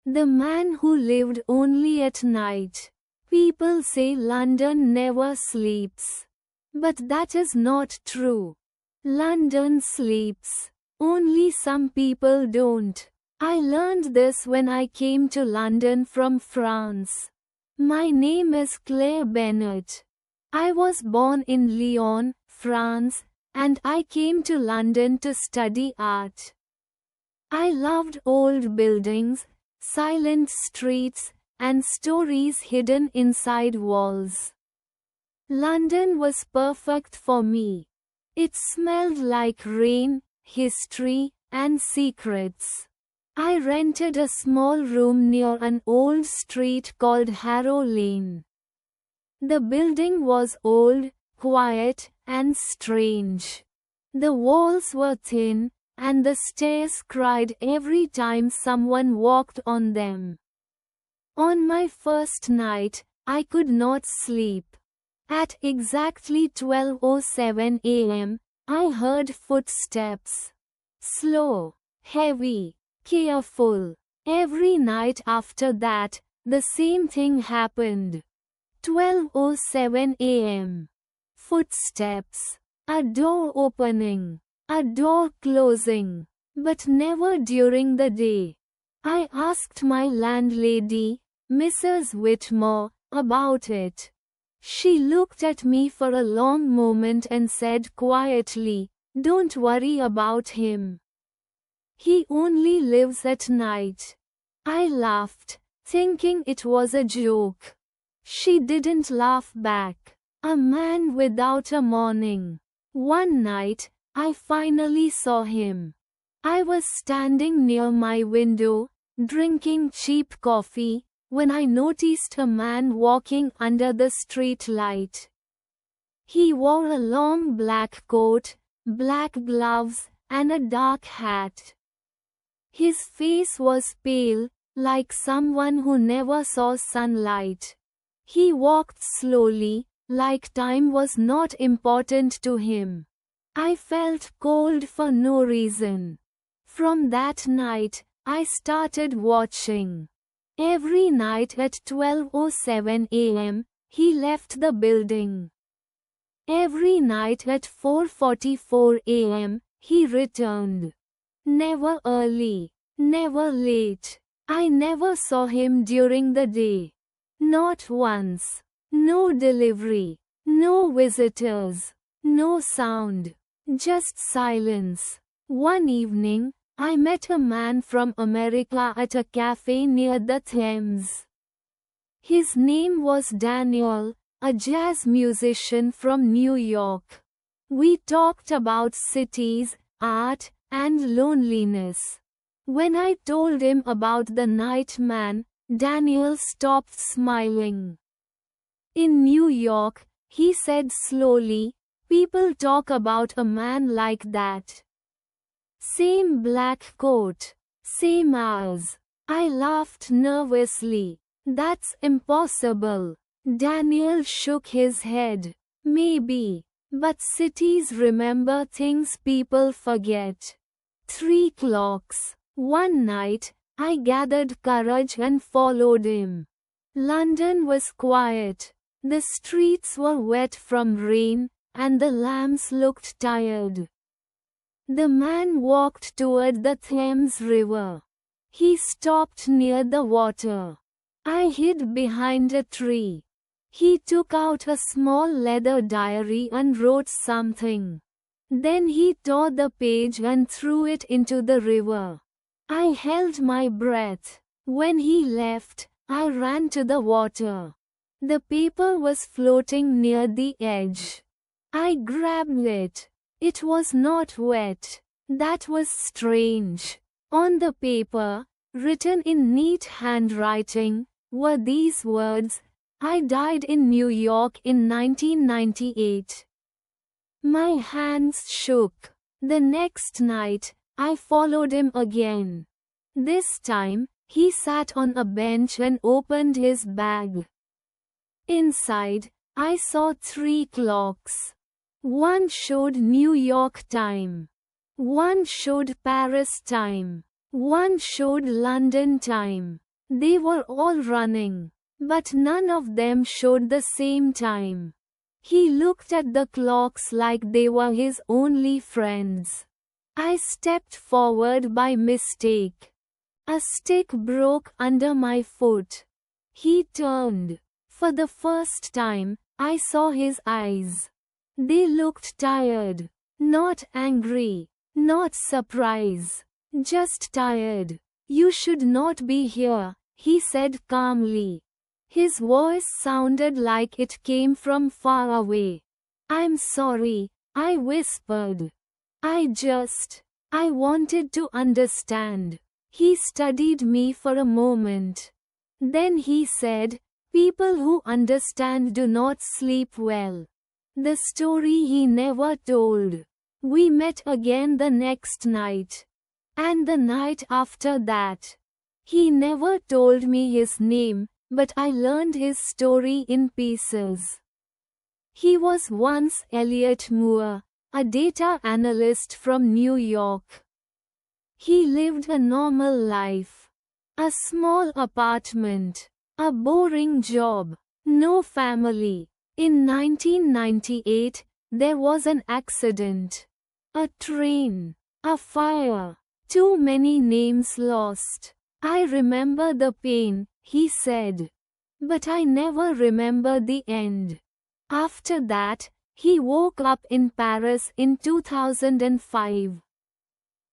The man who lived only at night. People say London never sleeps. But that is not true. London sleeps. Only some people don't. I learned this when I came to London from France. My name is Claire Bennett. I was born in Lyon, France, and I came to London to study art. I loved old buildings, silent streets, and stories hidden inside walls. London was perfect for me. It smelled like rain, history, and secrets. I rented a small room near an old street called Harrow Lane. The building was old, quiet, and strange. The walls were thin, and the stairs cried every time someone walked on them. On my first night, I could not sleep. At exactly 12:07 a.m., I heard footsteps. Slow, heavy, careful. Every night after that, the same thing happened. 12:07 a.m. Footsteps. A door opening. A door closing. But never during the day. I asked my landlady, Mrs. Whitmore, about it. She looked at me for a long moment and said quietly, "Don't worry about him. He only lives at night." I laughed, thinking it was a joke. She didn't laugh back. A man without a morning. One night, I finally saw him. I was standing near my window, drinking cheap coffee, when I noticed a man walking under the street light. He wore a long black coat, black gloves, and a dark hat. His face was pale, like someone who never saw sunlight. He walked slowly, like time was not important to him. I felt cold for no reason. From that night, I started watching. Every night at 12:07 a.m., he left the building. Every night at 4:44 a.m., he returned. Never early, never late. I never saw him during the day. Not once. No delivery. No visitors. No sound. Just silence. One evening, I met a man from America at a cafe near the Thames. His name was Daniel, a jazz musician from New York. We talked about cities, art, and loneliness. When I told him about the night man, Daniel stopped smiling. In New York, he said slowly, people talk about a man like that. Same black coat. Same hours. I laughed nervously. That's impossible. Daniel shook his head. Maybe. But cities remember things people forget. 3 clocks. One night, I gathered courage and followed him. London was quiet. The streets were wet from rain, and the lamps looked tired. The man walked toward the Thames River. He stopped near the water. I hid behind a tree. He took out a small leather diary and wrote something. Then he tore the page and threw it into the river. I held my breath. When he left, I ran to the water. The paper was floating near the edge. I grabbed it. It was not wet. That was strange. On the paper, written in neat handwriting, were these words, "I died in New York in 1998. My hands shook. The next night, I followed him again. This time, he sat on a bench and opened his bag. Inside, I saw 3 clocks. One showed New York time. One showed Paris time. One showed London time. They were all running, but none of them showed the same time. He looked at the clocks like they were his only friends. I stepped forward by mistake. A stick broke under my foot. He turned. For the first time, I saw his eyes. They looked tired. Not angry. Not surprised. Just tired. You should not be here, he said calmly. His voice sounded like it came from far away. I'm sorry, I whispered. I wanted to understand. He studied me for a moment. Then he said, people who understand do not sleep well. The story he never told. We met again the next night. And the night after that. He never told me his name, but I learned his story in pieces. He was once Elliot Moore, a data analyst from New York. He lived a normal life. A small apartment. A boring job. No family. In 1998, there was an accident. A train. A fire. Too many names lost. I remember the pain, he said. But I never remember the end. After that, he woke up in Paris in 2005.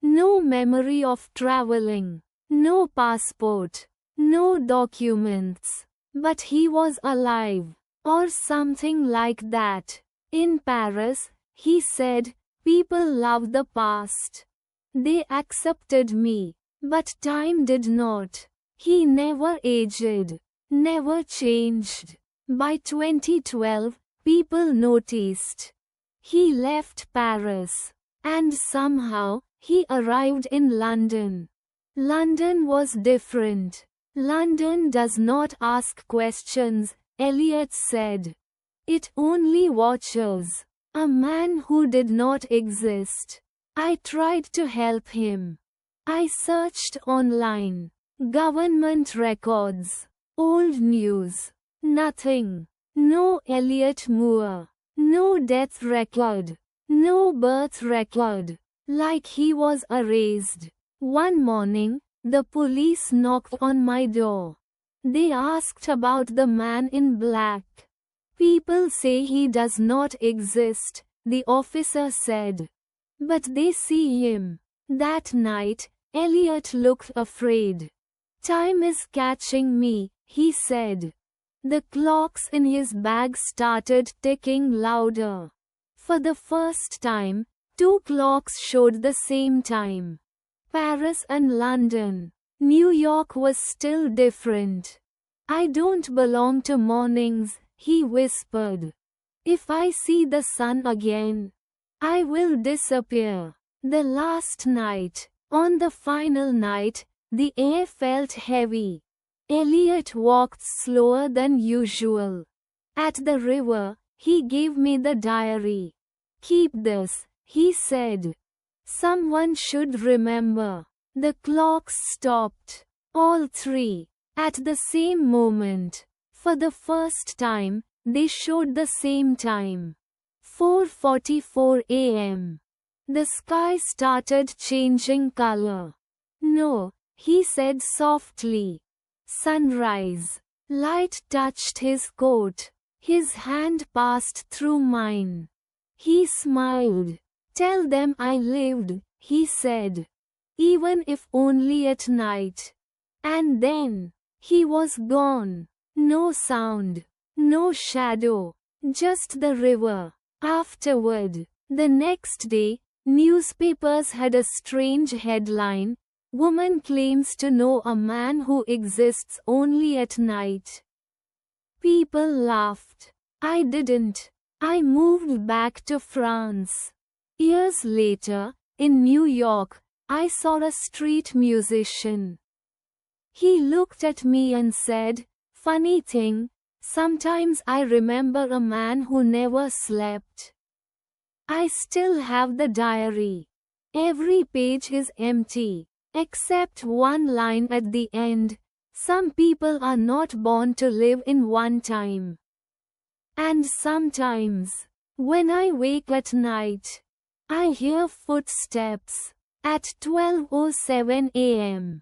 No memory of traveling. No passport. No documents. But he was alive. Or something like that. In Paris, he said, people love the past. They accepted me. But time did not. He never aged. Never changed. By 2012, people noticed. He left Paris. And somehow, he arrived in London. London was different. London does not ask questions, Eliot said. It only watches. A man who did not exist. I tried to help him. I searched online. Government records. Old news. Nothing. No Elliot Moore. No death record. No birth record. Like he was erased. One morning, the police knocked on my door. They asked about the man in black. People say he does not exist, the officer said. But they see him. That night, Elliot looked afraid. Time is catching me, he said. The clocks in his bag started ticking louder. For the first time, two clocks showed the same time. Paris and London. New York was still different. I don't belong to mornings, he whispered. If I see the sun again, I will disappear. The last night, on the final night, the air felt heavy. Elliot walked slower than usual. At the river, he gave me the diary. Keep this, he said. Someone should remember. The clocks stopped. All three. At the same moment. For the first time, they showed the same time. 4:44 a.m. The sky started changing color. No, he said softly. Sunrise. Light touched his coat. His hand passed through mine. He smiled. Tell them I lived, he said. Even if only at night. And then, he was gone. No sound. No shadow. Just the river. Afterward, the next day, newspapers had a strange headline. Woman claims to know a man who exists only at night. People laughed. I didn't. I moved back to France. Years later, in New York, I saw a street musician. He looked at me and said, funny thing, sometimes I remember a man who never slept. I still have the diary. Every page is empty, except one line at the end. Some people are not born to live in one time. And sometimes, when I wake at night, I hear footsteps at 12:07 a.m.